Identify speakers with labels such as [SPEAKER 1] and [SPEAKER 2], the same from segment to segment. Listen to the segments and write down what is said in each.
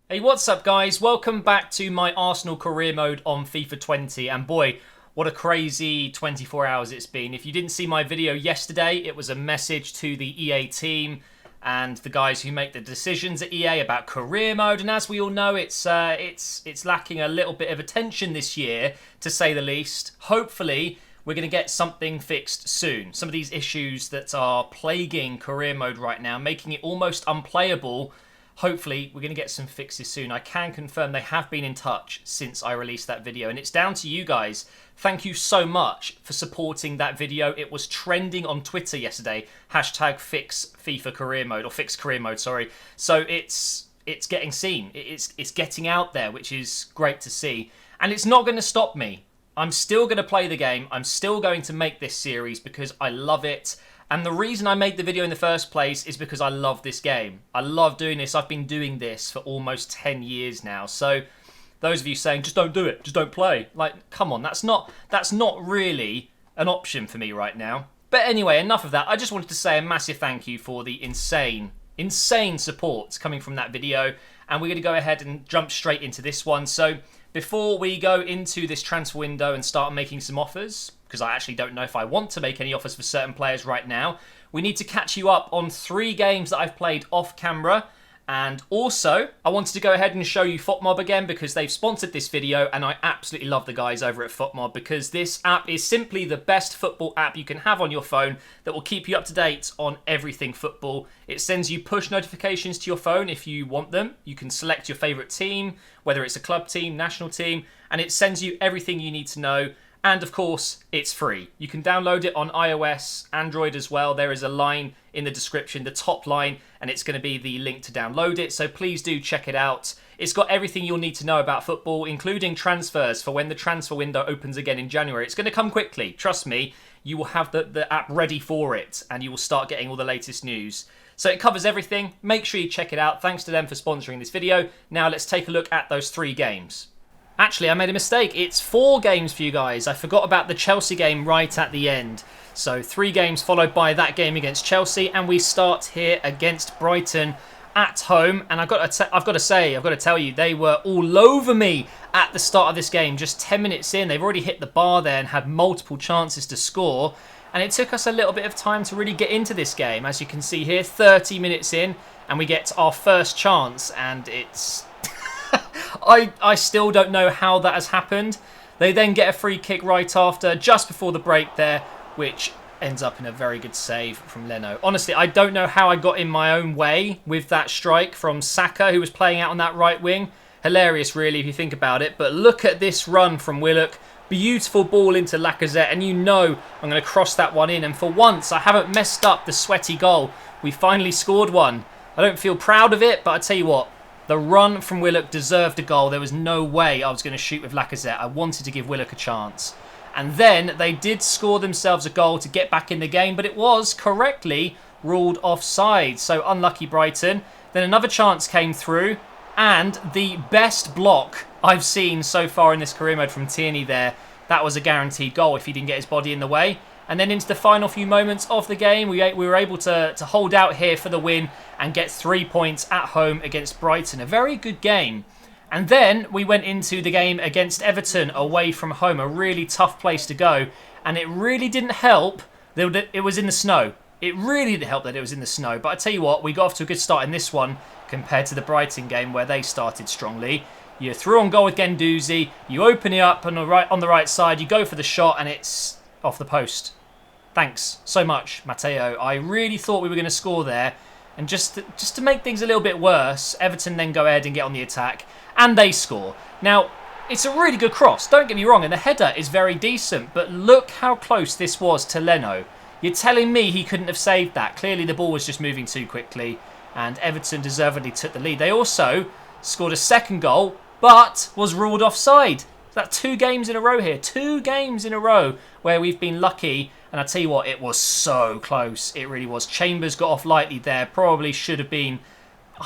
[SPEAKER 1] Hey, what's up guys? Welcome back to my Arsenal career mode on FIFA 20, and boy, what a crazy 24 hours it's been. If you didn't see my video yesterday, it was a message to the EA team and the guys who make the decisions at EA about career mode, and as we all know, it's lacking a little bit of attention this year, to say the least. Hopefully, we're going to get something fixed soon. Some of these issues that are plaguing career mode right now, making it almost unplayable. Hopefully, we're going to get some fixes soon. I can confirm they have been in touch since I released that video, and it's down to you guys. Thank you so much for supporting that video. It was trending on Twitter yesterday. Hashtag fix FIFA career mode, or fix career mode, sorry. So it's getting seen. It's getting out there, which is great to see. And it's not going to stop me. I'm still going to play the game. I'm still going to make this series because I love it. And the reason I made the video in the first place is because I love this game. I love doing this. I've been doing this for almost 10 years now. So those of you saying, just don't do it, just don't play. Like, come on, that's not really an option for me right now. But anyway, enough of that. I just wanted to say a massive thank you for the insane support coming from that video. And we're going to go ahead and jump straight into this one. So before we go into this transfer window and start making some offers, because I actually don't know if I want to make any offers for certain players right now, we need to catch you up on 3 games that I've played off camera. And also, I wanted to go ahead and show you FotMob again because they've sponsored this video, and I absolutely love the guys over at FotMob because this app is simply the best football app you can have on your phone that will keep you up to date on everything football. It sends you push notifications to your phone if you want them. You can select your favourite team, whether it's a club team, national team, and it sends you everything you need to know. And of course, it's free. You can download it on iOS, Android as well. There is a line in the description, the top line, and it's going to be the link to download it. So please do check it out. It's got everything you'll need to know about football, including transfers for when the transfer window opens again in January. It's going to come quickly. Trust me, you will have the app ready for it, and you will start getting all the latest news. So it covers everything. Make sure you check it out. Thanks to them for sponsoring this video. Now let's take a look at those 3 games. Actually, I made a mistake. It's 4 games for you guys. I forgot about the Chelsea game right at the end. So 3 games followed by that game against Chelsea, and we start here against Brighton at home. And I've got to tell you, they were all over me at the start of this game. Just 10 minutes in, they've already hit the bar there and had multiple chances to score. And it took us a little bit of time to really get into this game. As you can see here, 30 minutes in, and we get our first chance, and it's... I still don't know how that has happened. They then get a free kick right after, just before the break there, which ends up in a very good save from Leno. Honestly, I don't know how I got in my own way with that strike from Saka, who was playing out on that right wing. Hilarious, really, if you think about it. But look at this run from Willock. Beautiful ball into Lacazette, and you know I'm going to cross that one in. And for once, I haven't messed up the sweaty goal. We finally scored one. I don't feel proud of it, but I tell you what, the run from Willock deserved a goal. There was no way I was going to shoot with Lacazette. I wanted to give Willock a chance. And then they did score themselves a goal to get back in the game, but it was correctly ruled offside. So unlucky Brighton. Then another chance came through, and the best block I've seen so far in this career mode from Tierney there. That was a guaranteed goal if he didn't get his body in the way. And then into the final few moments of the game, we were able to hold out here for the win and get 3 points at home against Brighton. A very good game. And then we went into the game against Everton away from home, a really tough place to go. And it really didn't help that it was in the snow. It really didn't help that it was in the snow. But I tell you what, we got off to a good start in this one compared to the Brighton game where they started strongly. You're through on goal with Guendouzi. You open it up on the right side. You go for the shot and it's off the post. Thanks so much, Matteo. I really thought we were going to score there. And just to make things a little bit worse, Everton then go ahead and get on the attack. And they score. Now, it's a really good cross. Don't get me wrong. And the header is very decent. But look how close this was to Leno. You're telling me he couldn't have saved that. Clearly, the ball was just moving too quickly. And Everton deservedly took the lead. They also scored a second goal, but was ruled offside. That's 2 games in a row here. 2 games in a row where we've been lucky. And I tell you what, it was so close. It really was. Chambers got off lightly there. Probably should have been...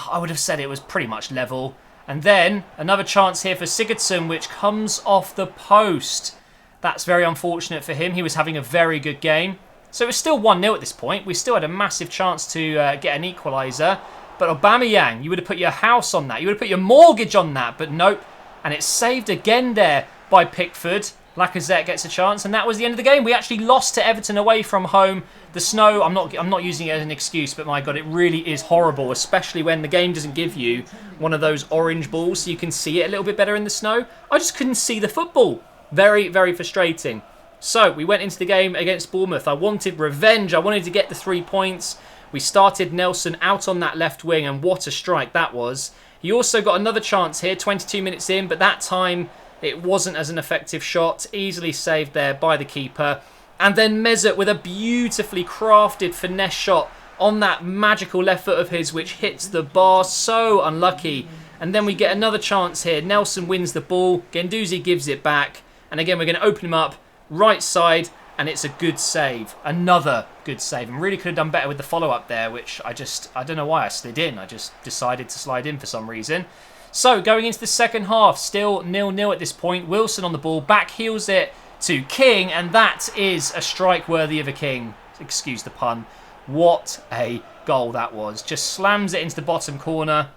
[SPEAKER 1] I would have said it was pretty much level. And then another chance here for Sigurdsson, which comes off the post. That's very unfortunate for him. He was having a very good game. So it was still 1-0 at this point. We still had a massive chance to get an equaliser. But Aubameyang, you would have put your house on that. You would have put your mortgage on that. But nope. And it's saved again there by Pickford. Lacazette gets a chance, and that was the end of the game. We actually lost to Everton away from home. The snow, I'm not using it as an excuse, but my God, it really is horrible, especially when the game doesn't give you one of those orange balls so you can see it a little bit better in the snow. I just couldn't see the football. Very, very frustrating. So we went into the game against Bournemouth. I wanted revenge. I wanted to get the 3 points. We started Nelson out on that left wing, and what a strike that was. He also got another chance here, 22 minutes in, but that time it wasn't as an effective shot. Easily saved there by the keeper. And then Mesut with a beautifully crafted finesse shot on that magical left foot of his, which hits the bar. So unlucky. And then we get another chance here. Nelson wins the ball. Guendouzi gives it back. And again, we're going to open him up right side. And it's a good save. Another good save. And really could have done better with the follow-up there, which I don't know why I slid in. I just decided to slide in for some reason. So, going into the second half, still 0-0 at this point. Wilson on the ball, back heels it to King, and that is a strike worthy of a king. Excuse the pun. What a goal that was. Just slams it into the bottom corner.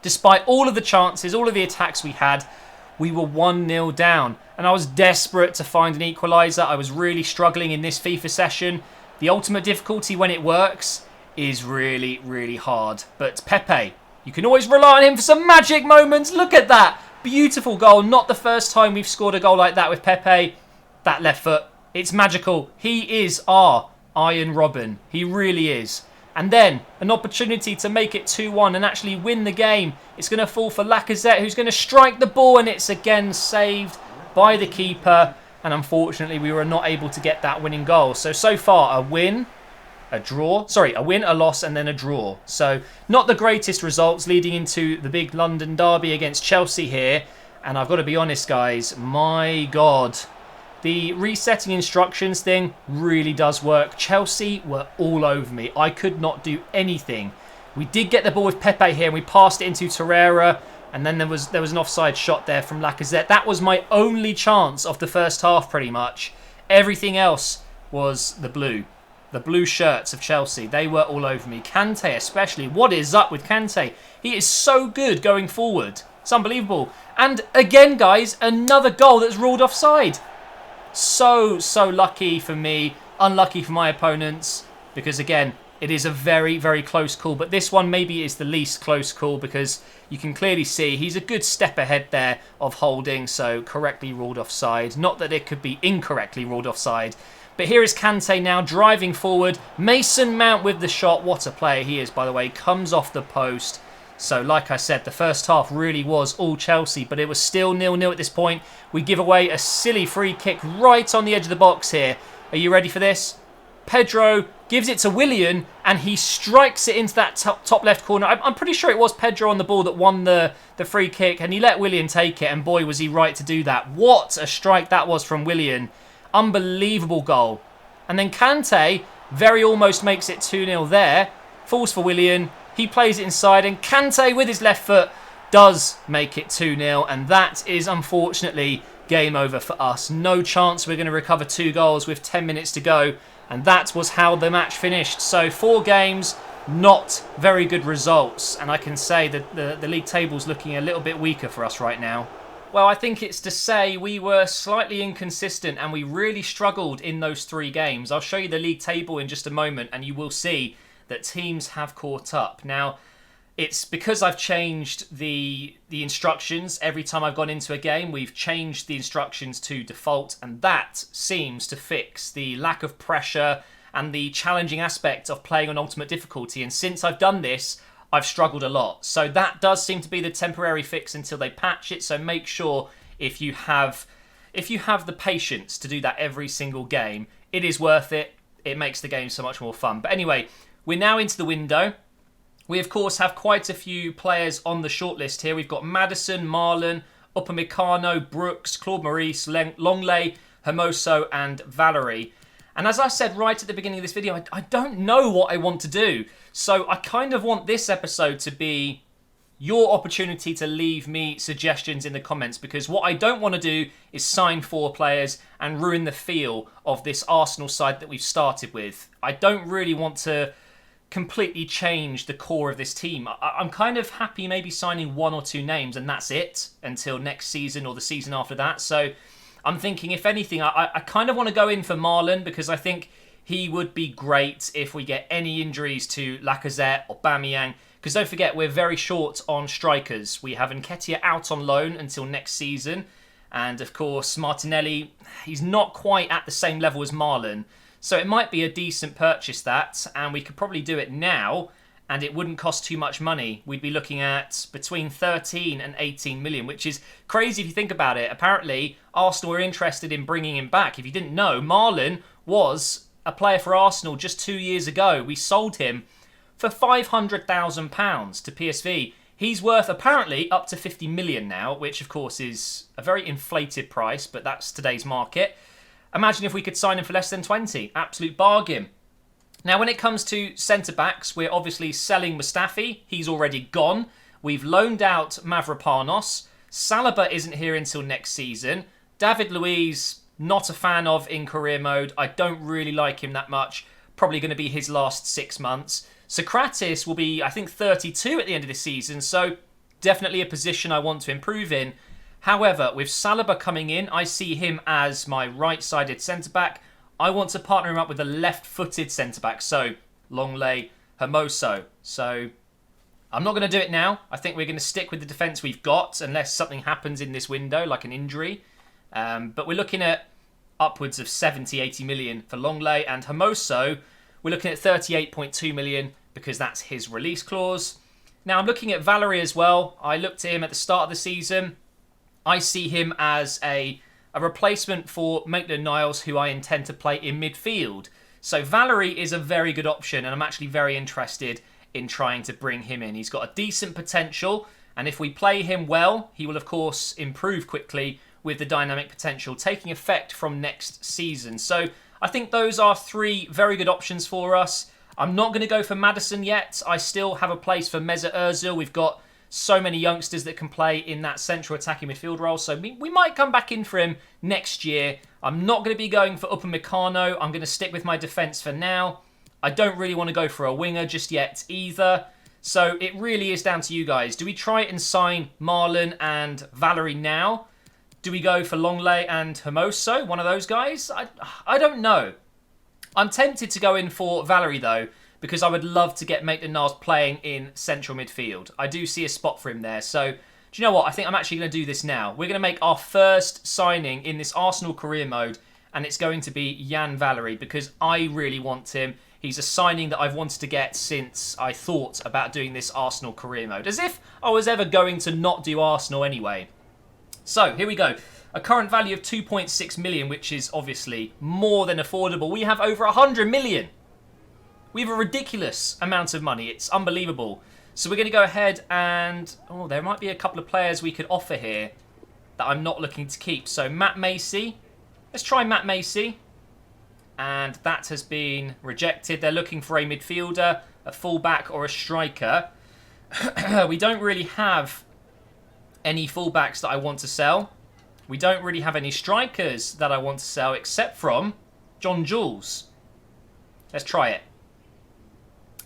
[SPEAKER 1] Despite all of the chances, all of the attacks we had, we were 1-0 down. And I was desperate to find an equaliser. I was really struggling in this FIFA session. The ultimate difficulty when it works is really, really hard. But Pepe, you can always rely on him for some magic moments. Look at that. Beautiful goal. Not the first time we've scored a goal like that with Pepe. That left foot. It's magical. He is our Iron Robin. He really is. And then an opportunity to make it 2-1 and actually win the game. It's going to fall for Lacazette, who's going to strike the ball, and it's again saved by the keeper. And unfortunately, we were not able to get that winning goal. So far, a win, a draw. Sorry, a win, a loss, and then a draw. So not the greatest results leading into the big London derby against Chelsea here. And I've got to be honest, guys, my God, the resetting instructions thing really does work. Chelsea were all over me. I could not do anything. We did get the ball with Pepe here, and we passed it into Torreira. And then there was an offside shot there from Lacazette. That was my only chance of the first half, pretty much. Everything else was the blue. The blue shirts of Chelsea. They were all over me. Kante especially. What is up with Kante? He is so good going forward. It's unbelievable. And again, guys, another goal that's ruled offside. So lucky for me. Unlucky for my opponents. Because again, it is a very, very close call. But this one maybe is the least close call because you can clearly see he's a good step ahead there of holding. So correctly ruled offside. Not that it could be incorrectly ruled offside. But here is Kante now driving forward. Mason Mount with the shot. What a player he is, by the way. Comes off the post. So, like I said, the first half really was all Chelsea, but it was still 0-0 at this point. We give away a silly free kick right on the edge of the box here. Are you ready for this? Pedro gives it to Willian, and he strikes it into that top left corner. I'm pretty sure it was Pedro on the ball that won the free kick, and he let Willian take it, and boy, was he right to do that. What a strike that was from Willian. Unbelievable goal. And then Kante very almost makes it 2-0 there. Falls for Willian. He plays it inside, and Kante with his left foot does make it 2-0, and that is unfortunately game over for us. No chance we're going to recover 2 goals with 10 minutes to go, and that was how the match finished. So 4 games, not very good results, and I can say that the league table's looking a little bit weaker for us right now. Well, I think it's to say we were slightly inconsistent and we really struggled in those 3 games. I'll show you the league table in just a moment, and you will see that teams have caught up. Now, it's because I've changed the instructions every time I've gone into a game. We've changed the instructions to default, and that seems to fix the lack of pressure and the challenging aspect of playing on ultimate difficulty. And since I've done this, I've struggled a lot. So that does seem to be the temporary fix until they patch it. So make sure if you have the patience to do that every single game, it is worth it. It makes the game so much more fun. But anyway, we're now into the window. We, of course, have quite a few players on the shortlist here. We've got Maddison, Marlon, Upamecano, Brooks, Claude Maurice, Longley, Hermoso, and Valerie. And as I said right at the beginning of this video, I don't know what I want to do. So I kind of want this episode to be your opportunity to leave me suggestions in the comments, because what I don't want to do is sign 4 players and ruin the feel of this Arsenal side that we've started with. I don't really want to completely change the core of this team. I'm kind of happy maybe signing 1 or 2 names and that's it until next season or the season after that. So I'm thinking, if anything, I kind of want to go in for Marlon, because I think he would be great if we get any injuries to Lacazette or Aubameyang. Because don't forget, we're very short on strikers. We have Nketiah out on loan until next season. And of course, Martinelli, he's not quite at the same level as Marlon. So it might be a decent purchase, that, and we could probably do it now, and it wouldn't cost too much money. We'd be looking at between 13 and 18 million, which is crazy if you think about it. Apparently, Arsenal were interested in bringing him back. If you didn't know, Marlon was a player for Arsenal just 2 years ago. We sold him for £500,000 to PSV. He's worth apparently up to 50 million now, which of course is a very inflated price, but that's today's market. Imagine if we could sign him for less than 20. Absolute bargain. Now, when it comes to centre-backs, we're obviously selling Mustafi. He's already gone. We've loaned out Mavropanos. Saliba isn't here until next season. David Luiz, not a fan of in career mode. I don't really like him that much. Probably going to be his last 6 months. Socrates will be, I think, 32 at the end of the season. So definitely a position I want to improve in. However, with Saliba coming in, I see him as my right-sided centre-back. I want to partner him up with a left-footed centre-back. So, Longley, Hermoso. So, I'm not going to do it now. I think we're going to stick with the defence we've got, unless something happens in this window, like an injury. But we're looking at upwards of 70, 80 million for Longley. And Hermoso, we're looking at 38.2 million, because that's his release clause. Now, I'm looking at Valerie as well. I looked at him at the start of the season. I see him as a replacement for Maitland-Niles, who I intend to play in midfield. So Valerie is a very good option, and I'm actually very interested in trying to bring him in. He's got a decent potential, and if we play him well, he will of course improve quickly with the dynamic potential taking effect from next season. So I think those are 3 very good options for us. I'm not going to go for Maddison yet. I still have a place for Mesut Ozil. We've got so many youngsters that can play in that central attacking midfield role. So we might come back in for him next year. I'm not going to be going for Upamecano. I'm going to stick with my defence for now. I don't really want to go for a winger just yet either. So it really is down to you guys. Do we try and sign Marlon and Valerie now? Do we go for Longley and Hermoso? One of those guys? I don't know. I'm tempted to go in for Valerie though, because I would love to get Maitland-Niles playing in central midfield. I do see a spot for him there. So, do you know what? I think I'm actually going to do this now. We're going to make our first signing in this Arsenal career mode, and it's going to be Jan Valerie, because I really want him. He's a signing that I've wanted to get since I thought about doing this Arsenal career mode. As if I was ever going to not do Arsenal anyway. So, here we go. A current value of 2.6 million, which is obviously more than affordable. We have over 100 million. We have a ridiculous amount of money. It's unbelievable. So we're going to go ahead and... Oh, there might be a couple of players we could offer here that I'm not looking to keep. So Matt Macy. Let's try Matt Macy. And that has been rejected. They're looking for a midfielder, a fullback or a striker. We don't really have any fullbacks that I want to sell. We don't really have any strikers that I want to sell except from John Jules. Let's try it.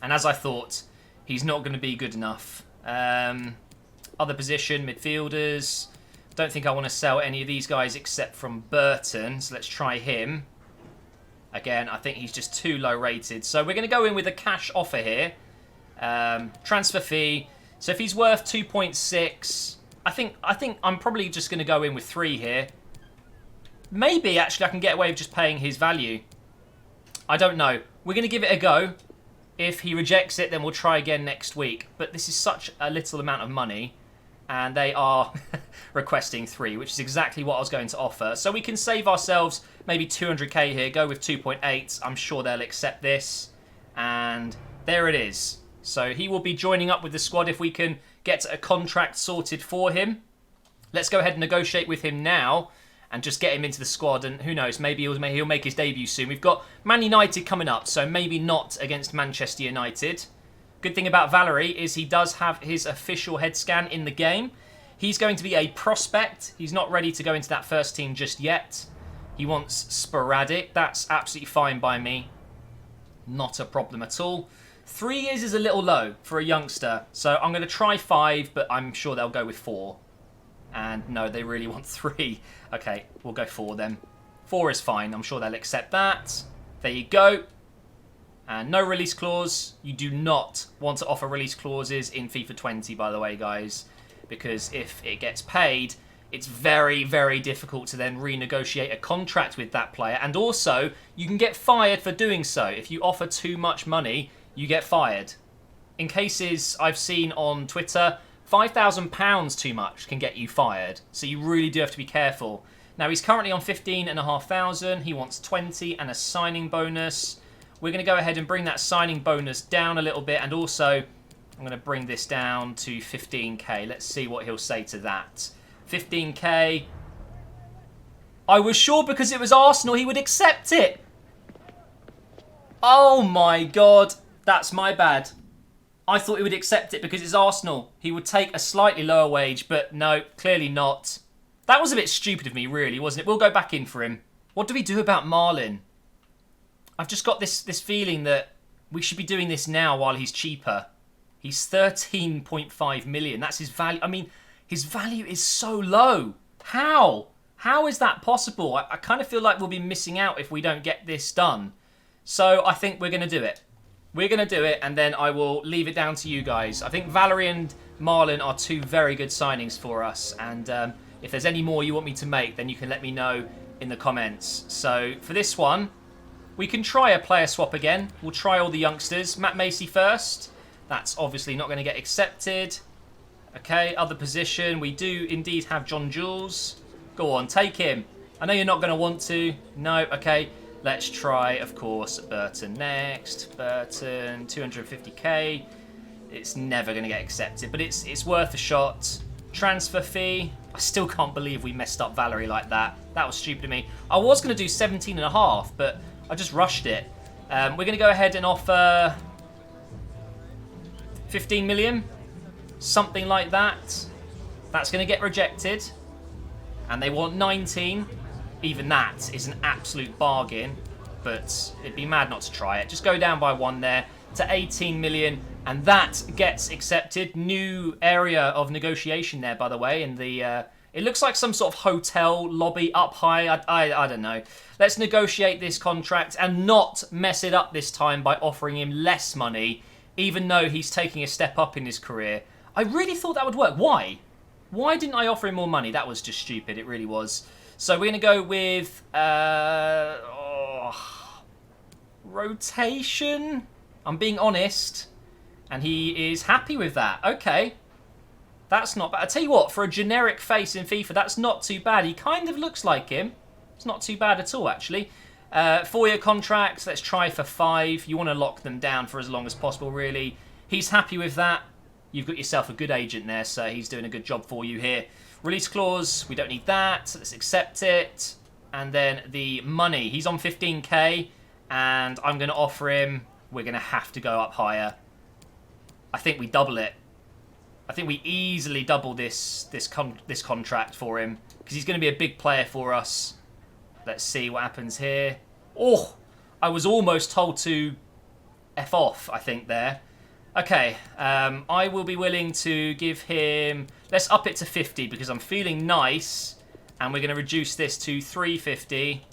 [SPEAKER 1] And as I thought, he's not going to be good enough. Other position, midfielders. Don't think I want to sell any of these guys except from Burton. So let's try him. Again, I think he's just too low rated. So we're going to go in with a cash offer here. Transfer fee. So if he's worth 2.6, I think I'm probably just going to go in with 3 here. Maybe actually I can get away with just paying his value. I don't know. We're going to give it a go. If he rejects it, then we'll try again next week. But this is such a little amount of money. And they are requesting 3, which is exactly what I was going to offer. So we can save ourselves maybe 200k here. Go with 2.8. I'm sure they'll accept this. And there it is. So he will be joining up with the squad if we can get a contract sorted for him. Let's go ahead and negotiate with him now. And just get him into the squad, and who knows, maybe he'll make his debut soon. We've got Man United coming up, so maybe not against Manchester United. Good thing about Valerie is he does have his official head scan in the game. He's going to be a prospect. He's not ready to go into that first team just yet. He wants sporadic. That's absolutely fine by me. Not a problem at all. 3 years is a little low for a youngster, so I'm going to try 5, but I'm sure they'll go with 4. And no, they really want 3. Okay, we'll go 4 then. 4 is fine. I'm sure they'll accept that. There you go. And no release clause. You do not want to offer release clauses in FIFA 20, by the way, guys. Because if it gets paid, it's very, very difficult to then renegotiate a contract with that player. And also, you can get fired for doing so. If you offer too much money, you get fired. In cases I've seen on Twitter, £5,000 too much can get you fired. So you really do have to be careful. Now, he's currently on 15,500. He wants 20 and a signing bonus. We're going to go ahead and bring that signing bonus down a little bit. And also, I'm going to bring this down to 15k. Let's see what he'll say to that. 15k. I was sure because it was Arsenal he would accept it. Oh my God. That's my bad. I thought he would accept it because it's Arsenal. He would take a slightly lower wage, but no, clearly not. That was a bit stupid of me, really, wasn't it? We'll go back in for him. What do we do about Marlin? I've just got this feeling that we should be doing this now while he's cheaper. He's 13.5 million. That's his value. I mean, his value is so low. How? How is that possible? I kind of feel like we'll be missing out if we don't get this done. So I think we're going to do it. We're going to do it, and then I will leave it down to you guys. I think Valerie and Marlin are 2 very good signings for us. And if there's any more you want me to make, then you can let me know in the comments. So for this one, we can try a player swap again. We'll try all the youngsters. Matt Macy first. That's obviously not going to get accepted. Okay, other position. We do indeed have John Jules. Go on, take him. I know you're not going to want to. No, okay. Let's try, of course, Burton next. Burton, 250k. It's never going to get accepted, but it's worth a shot. Transfer fee. I still can't believe we messed up Valerie like that. That was stupid of me. I was going to do 17.5, but I just rushed it. We're going to go ahead and offer 15 million. Something like that. That's going to get rejected. And they want 19. Even that is an absolute bargain. But it'd be mad not to try it. Just go down by 1 there to 18 million. And that gets accepted. New area of negotiation there, by the way. In the it looks like some sort of hotel lobby up high. I don't know. Let's negotiate this contract and not mess it up this time by offering him less money, even though he's taking a step up in his career. I really thought that would work. Why? Why didn't I offer him more money? That was just stupid. It really was. So we're going to go with rotation. I'm being honest. And he is happy with that. Okay. That's not bad. I tell you what, for a generic face in FIFA, that's not too bad. He kind of looks like him. It's not too bad at all, actually. 4-year contracts. Let's try for 5. You want to lock them down for as long as possible, really. He's happy with that. You've got yourself a good agent there, so he's doing a good job for you here. Release clause. We don't need that. So let's accept it. And then the money. He's on 15k, and I'm going to offer him. We're going to have to go up higher. I think we double it. I think we easily double this contract for him because he's going to be a big player for us. Let's see what happens here. Oh, I was almost told to F off, I think, there. Okay, I will be willing to give him... Let's up it to 50 because I'm feeling nice. And we're going to reduce this to 350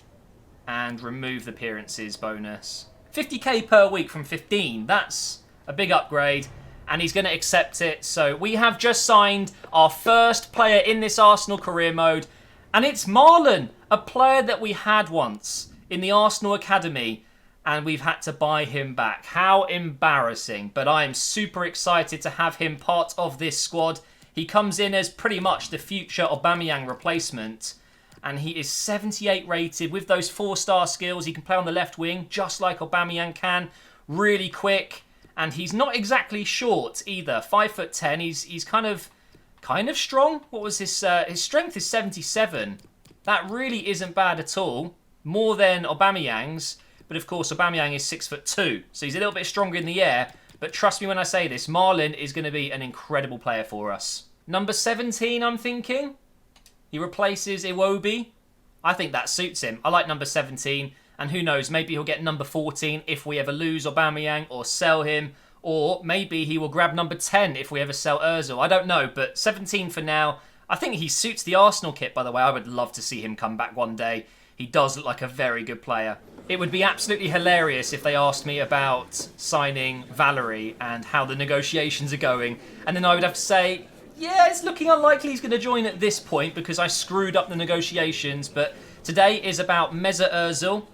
[SPEAKER 1] and remove the appearances bonus. 50k per week from 15. That's a big upgrade. And he's going to accept it. So we have just signed our first player in this Arsenal career mode. And it's Marlon, a player that we had once in the Arsenal Academy. And we've had to buy him back. How embarrassing. But I am super excited to have him part of this squad. He comes in as pretty much the future Aubameyang replacement. And he is 78 rated with those 4-star skills. He can play on the left wing just like Aubameyang can. Really quick. And he's not exactly short either. 5'10". He's kind of strong. What was his strength is 77. That really isn't bad at all. More than Aubameyang's. But of course, Aubameyang is 6'2". So he's a little bit stronger in the air. But trust me when I say this, Marlon is going to be an incredible player for us. Number 17, I'm thinking. He replaces Iwobi. I think that suits him. I like number 17. And who knows, maybe he'll get number 14 if we ever lose Aubameyang or sell him. Or maybe he will grab number 10 if we ever sell Ozil. I don't know, but 17 for now. I think he suits the Arsenal kit, by the way. I would love to see him come back one day. He does look like a very good player. It would be absolutely hilarious if they asked me about signing Valerie and how the negotiations are going. And then I would have to say, yeah, it's looking unlikely he's going to join at this point because I screwed up the negotiations. But today is about Mesut Ozil.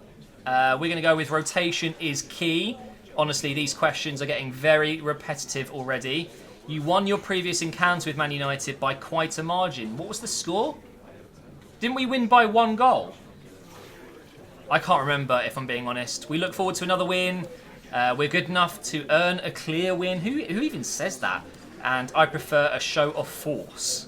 [SPEAKER 1] We're going to go with rotation is key. Honestly, these questions are getting very repetitive already. You won your previous encounter with Man United by quite a margin. What was the score? Didn't we win by 1 goal? I can't remember, if I'm being honest. We look forward to another win. We're good enough to earn a clear win. Who even says that? And I prefer a show of force.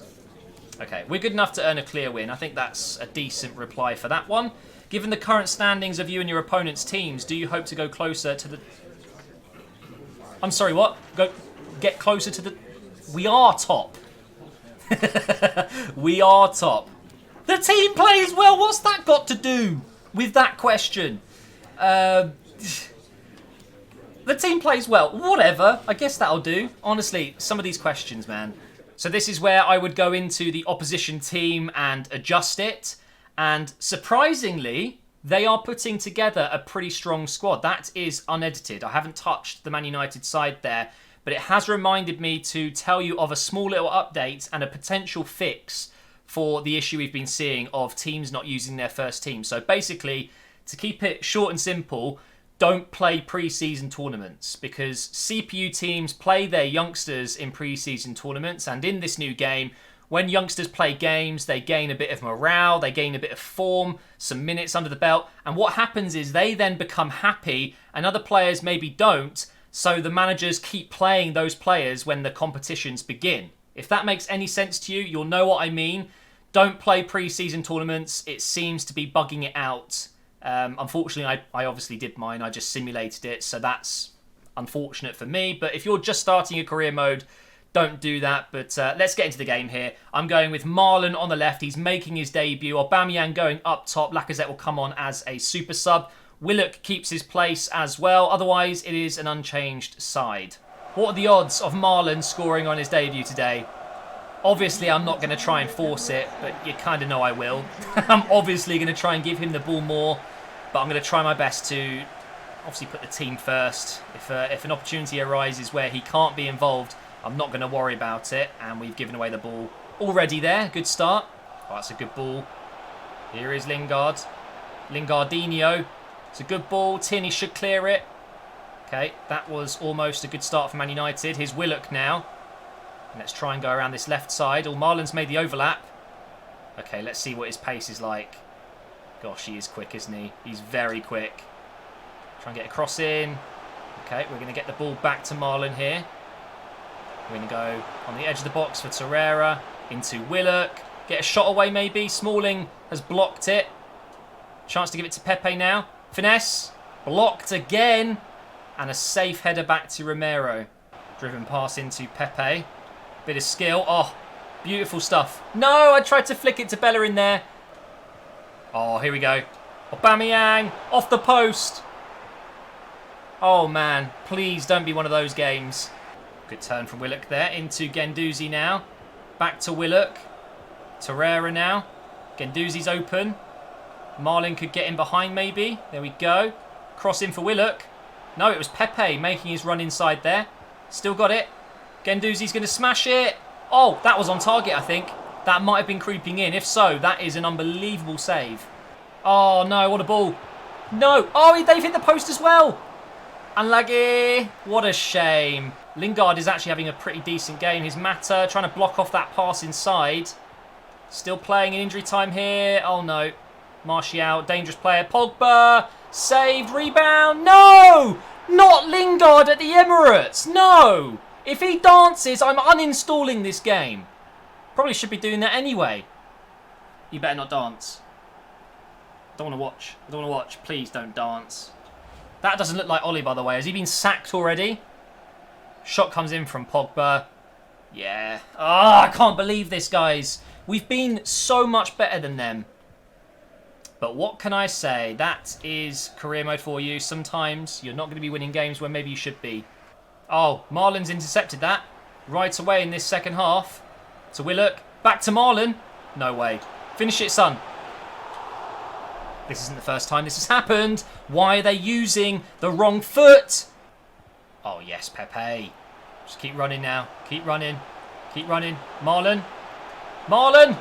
[SPEAKER 1] Okay, we're good enough to earn a clear win. I think that's a decent reply for that one. Given the current standings of you and your opponent's teams, do you hope to go closer to the... I'm sorry, what? Get closer to the... We are top. We are top. The team plays well. What's that got to do with that question? The team plays well. Whatever. I guess that'll do. Honestly, some of these questions, man. So this is where I would go into the opposition team and adjust it. And surprisingly, they are putting together a pretty strong squad. That is unedited. I haven't touched the Man United side there, but it has reminded me to tell you of a small little update and a potential fix for the issue we've been seeing of teams not using their first team. So basically, to keep it short and simple, don't play pre-season tournaments because CPU teams play their youngsters in pre-season tournaments, and in this new game, when youngsters play games, they gain a bit of morale, they gain a bit of form, some minutes under the belt, and what happens is they then become happy and other players maybe don't, so the managers keep playing those players when the competitions begin. If that makes any sense to you, you'll know what I mean. Don't play pre-season tournaments. It seems to be bugging it out. Unfortunately, I obviously did mine. I just simulated it, so that's unfortunate for me. But if you're just starting your career mode, don't do that. But let's get into the game here. I'm going with Marlon on the left. He's making his debut. Aubameyang going up top. Lacazette will come on as a super sub. Willock keeps his place as well. Otherwise, it is an unchanged side. What are the odds of Marlon scoring on his debut today? Obviously, I'm not going to try and force it, but you kind of know I will. I'm obviously going to try and give him the ball more, but I'm going to try my best to obviously put the team first. If an opportunity arises where he can't be involved, I'm not going to worry about it, and we've given away the ball already there. Good start. Oh, that's a good ball. Here is Lingard. Lingardinho. It's a good ball. Tierney should clear it. Okay, that was almost a good start for Man United. Here's Willock now. Let's try and go around this left side. Oh, Marlon's made the overlap. Okay, let's see what his pace is like. Gosh, he is quick, isn't he? He's very quick. Try and get a cross in. Okay, we're going to get the ball back to Marlon here. We're going to go on the edge of the box for Torreira. Into Willock. Get a shot away maybe. Smalling has blocked it. Chance to give it to Pepe now. Finesse. Blocked again. And a safe header back to Romero. Driven pass into Pepe. Bit of skill. Oh, beautiful stuff. No, I tried to flick it to Bella in there. Oh, here we go. Aubameyang off the post. Oh, man. Please don't be one of those games. Good turn from Willock there. Into Guendouzi now. Back to Willock. Torreira now. Guendouzi's open. Marlon could get in behind maybe. There we go. Cross in for Willock. No, it was Pepe making his run inside there. Still got it. Guendouzi's going to smash it. Oh, that was on target, I think. That might have been creeping in. If so, that is an unbelievable save. Oh, no, what a ball. No. Oh, they've hit the post as well. Unlucky. What a shame. Lingard is actually having a pretty decent game. His Mata trying to block off that pass inside. Still playing in injury time here. Oh, no. Martial, dangerous player. Pogba, saved, rebound. No! Not Lingard at the Emirates. No! If he dances, I'm uninstalling this game. Probably should be doing that anyway. You better not dance. Don't want to watch. I don't want to watch. Please don't dance. That doesn't look like Ollie, by the way. Has he been sacked already? Shot comes in from Pogba. Yeah. Ah, I can't believe this, guys. We've been so much better than them. But what can I say? That is career mode for you. Sometimes you're not going to be winning games when maybe you should be. Oh, Marlon's intercepted that right away in this second half. To Willock. Back to Marlon. No way. Finish it, son. This isn't the first time this has happened. Why are they using the wrong foot? Oh, yes, Pepe. Just keep running now. Keep running. Keep running. Marlon. Marlon!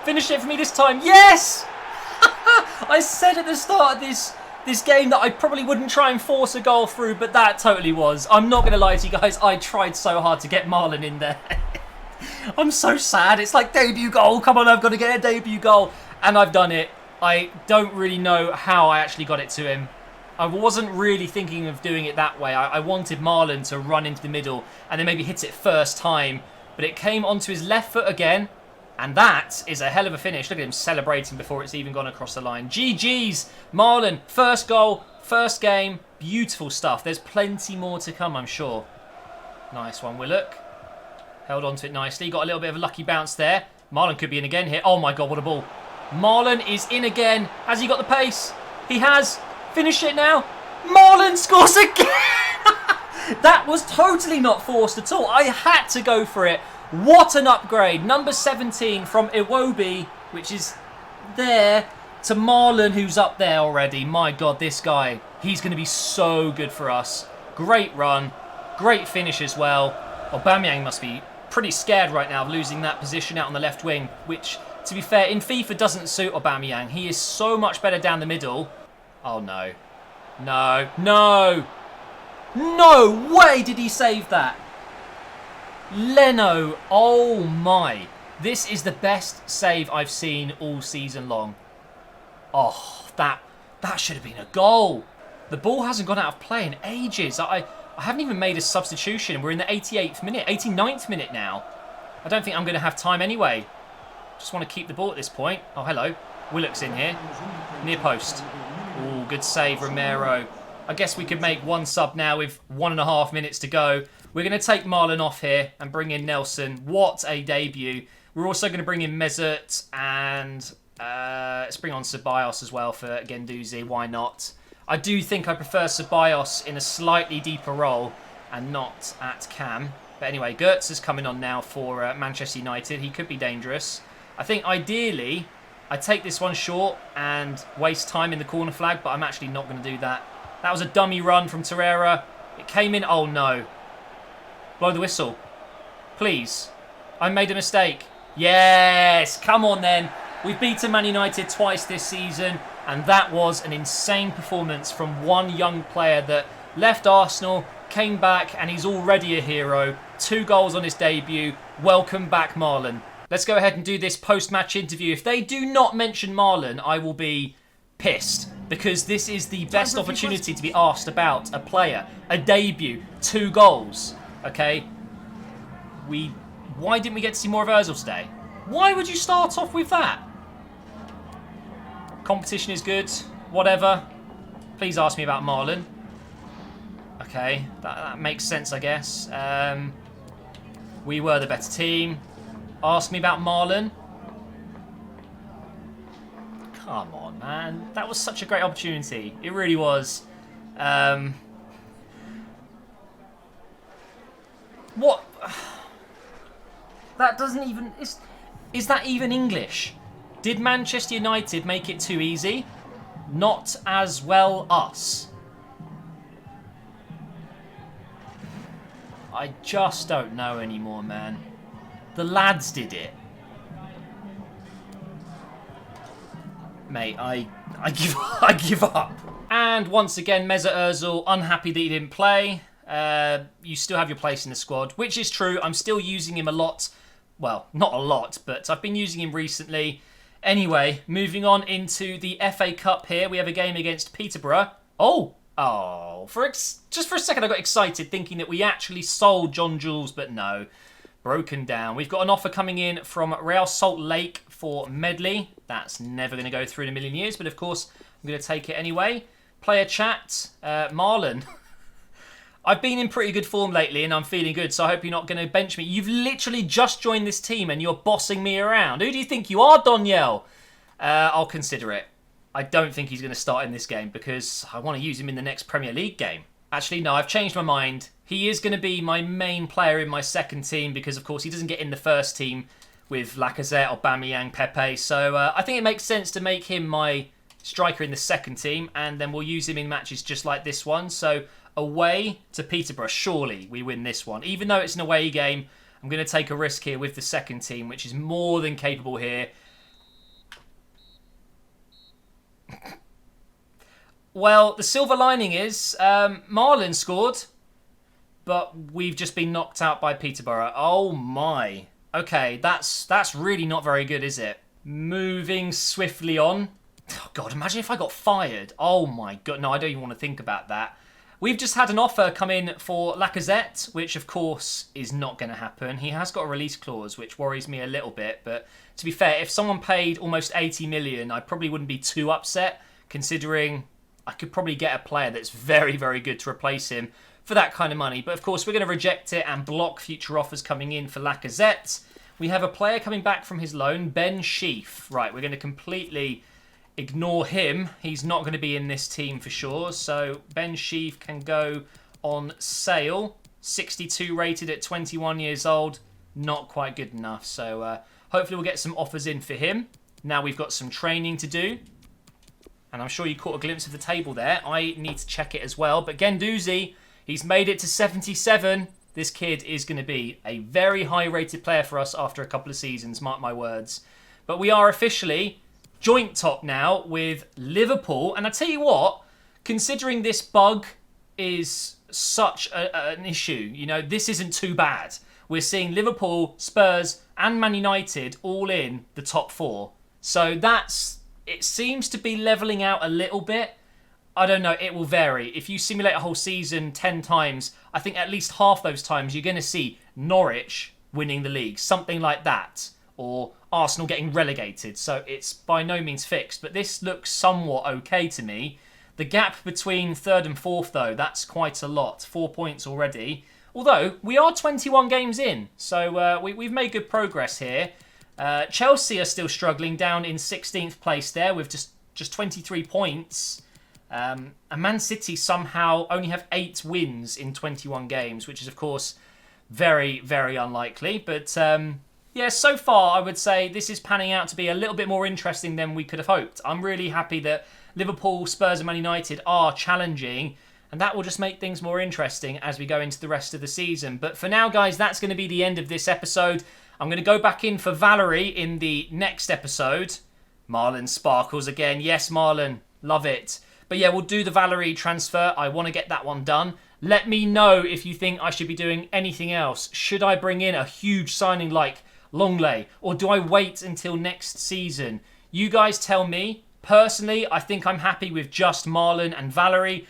[SPEAKER 1] Finish it for me this time. Yes! I said at the start of this game that I probably wouldn't try and force a goal through, but that totally was. I'm not going to lie to you guys. I tried so hard to get Marlon in there. I'm so sad. It's like debut goal. Come on, I've got to get a debut goal. And I've done it. I don't really know how I actually got it to him. I wasn't really thinking of doing it that way. I wanted Marlon to run into the middle and then maybe hit it first time. But it came onto his left foot again. And that is a hell of a finish. Look at him celebrating before it's even gone across the line. GG's, Marlon. First goal, first game. Beautiful stuff. There's plenty more to come, I'm sure. Nice one, Willock. Held on to it nicely. Got a little bit of a lucky bounce there. Marlon could be in again here. Oh my God, what a ball. Marlon is in again. Has he got the pace? He has. Finish it now. Marlon scores again. That was totally not forced at all. I had to go for it. What an upgrade. Number 17 from Iwobi, which is there, to Marlon, who's up there already. My God, this guy, he's going to be so good for us. Great run. Great finish as well. Aubameyang must be pretty scared right now of losing that position out on the left wing, which, to be fair, in FIFA doesn't suit Aubameyang. He is so much better down the middle. Oh, no. No. No. No way did he save that. Leno, oh my. This is the best save I've seen all season long. Oh, that should have been a goal. The ball hasn't gone out of play in ages. I haven't even made a substitution. We're in the 88th minute, 89th minute now. I don't think I'm going to have time anyway. Just want to keep the ball at this point. Oh, hello. Willock's in here. Near post. Oh, good save, Romero. I guess we could make one sub now with 1.5 minutes to go. We're going to take Marlon off here and bring in Nelson. What a debut. We're also going to bring in Mesut and let's bring on Ceballos as well for Guendouzi. Why not? I do think I prefer Ceballos in a slightly deeper role and not at cam. But anyway, Gertz is coming on now for Manchester United. He could be dangerous. I think ideally I take this one short and waste time in the corner flag, but I'm actually not going to do that. That was a dummy run from Torreira. It came in. Oh, no. Blow the whistle. Please. I made a mistake. Yes. Come on, then. We've beaten Man United twice this season, and that was an insane performance from one young player that left Arsenal, came back, and he's already a hero. 2 goals on his debut. Welcome back, Marlon. Let's go ahead and do this post-match interview. If they do not mention Marlon, I will be pissed, because this is the best opportunity to be asked about a player, a debut, 2 goals. Okay, why didn't we get to see more of Ozil today? Why would you start off with that? Competition is good, whatever. Please ask me about Marlon. Okay, that makes sense, I guess. We were the better team. Ask me about Marlon. Come on, man. That was such a great opportunity. It really was. What? That doesn't even... Is that even English? Did Manchester United make it too easy? Not as well us. I just don't know anymore, man. The lads did it. Mate, I give up. And once again, Mesut Ozil, unhappy that he didn't play. You still have your place in the squad, which is true. I'm still using him a lot. Well, not a lot, but I've been using him recently. Anyway, moving on into the FA Cup here. We have a game against Peterborough. Oh, just for a second I got excited thinking that we actually sold John Jules, but no. Broken down. We've got an offer coming in from Real Salt Lake for Medley. That's never going to go through in a million years, but of course I'm going to take it anyway. Player chat. Marlon. I've been in pretty good form lately and I'm feeling good, so I hope you're not going to bench me. You've literally just joined this team and you're bossing me around. Who do you think you are, Danielle? I'll consider it. I don't think he's going to start in this game because I want to use him in the next Premier League game. Actually, no, I've changed my mind. He is going to be my main player in my second team because, of course, he doesn't get in the first team with Lacazette, Aubameyang, Pepe. So I think it makes sense to make him my striker in the second team, and then we'll use him in matches just like this one. So away to Peterborough, surely we win this one. Even though it's an away game, I'm going to take a risk here with the second team, which is more than capable here. Well, the silver lining is Marlon scored, but we've just been knocked out by Peterborough. Oh my. Okay, that's really not very good, is it? Moving swiftly on. Oh God, imagine if I got fired. Oh my God, no, I don't even want to think about that. We've just had an offer come in for Lacazette, which of course is not going to happen. He has got a release clause, which worries me a little bit. But to be fair, if someone paid almost 80 million, I probably wouldn't be too upset, considering I could probably get a player that's very, very good to replace him for that kind of money. But of course, we're going to reject it and block future offers coming in for Lacazette. We have a player coming back from his loan, Ben Sheaf. Right, we're going to completely ignore him. He's not going to be in this team for sure. So Ben Sheaf can go on sale. 62 rated at 21 years old. Not quite good enough. So hopefully we'll get some offers in for him. Now we've got some training to do. And I'm sure you caught a glimpse of the table there. I need to check it as well. But Guendouzi, he's made it to 77. This kid is going to be a very high rated player for us after a couple of seasons, mark my words. But we are officially joint top now with Liverpool. And I tell you what, considering this bug is such an issue, you know, this isn't too bad. We're seeing Liverpool, Spurs and Man United all in the top four. So it seems to be levelling out a little bit. I don't know, it will vary. If you simulate a whole season 10 times, I think at least half those times you're going to see Norwich winning the league, something like that, or Arsenal getting relegated. So it's by no means fixed, but this looks somewhat okay to me. The gap between third and fourth, though, that's quite a lot. 4 points already. Although, we are 21 games in, so we've made good progress here. Chelsea are still struggling, down in 16th place there with just 23 points. And Man City somehow only have 8 wins in 21 games, which is, of course, very, very unlikely. But, yeah, so far, I would say this is panning out to be a little bit more interesting than we could have hoped. I'm really happy that Liverpool, Spurs and Man United are challenging, and that will just make things more interesting as we go into the rest of the season. But for now, guys, that's going to be the end of this episode. I'm going to go back in for Valerie in the next episode. Marlon sparkles again. Yes, Marlon. Love it. But yeah, we'll do the Valerie transfer. I want to get that one done. Let me know if you think I should be doing anything else. Should I bring in a huge signing like Longley? Or do I wait until next season? You guys tell me. Personally, I think I'm happy with just Marlon and Valerie.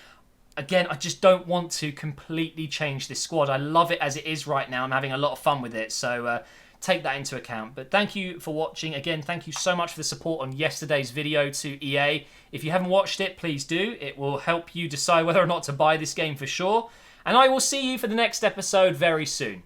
[SPEAKER 1] Again, I just don't want to completely change this squad. I love it as it is right now. I'm having a lot of fun with it. So take that into account. But thank you for watching. Again, thank you so much for the support on yesterday's video to EA. If you haven't watched it, please do. It will help you decide whether or not to buy this game for sure. And I will see you for the next episode very soon.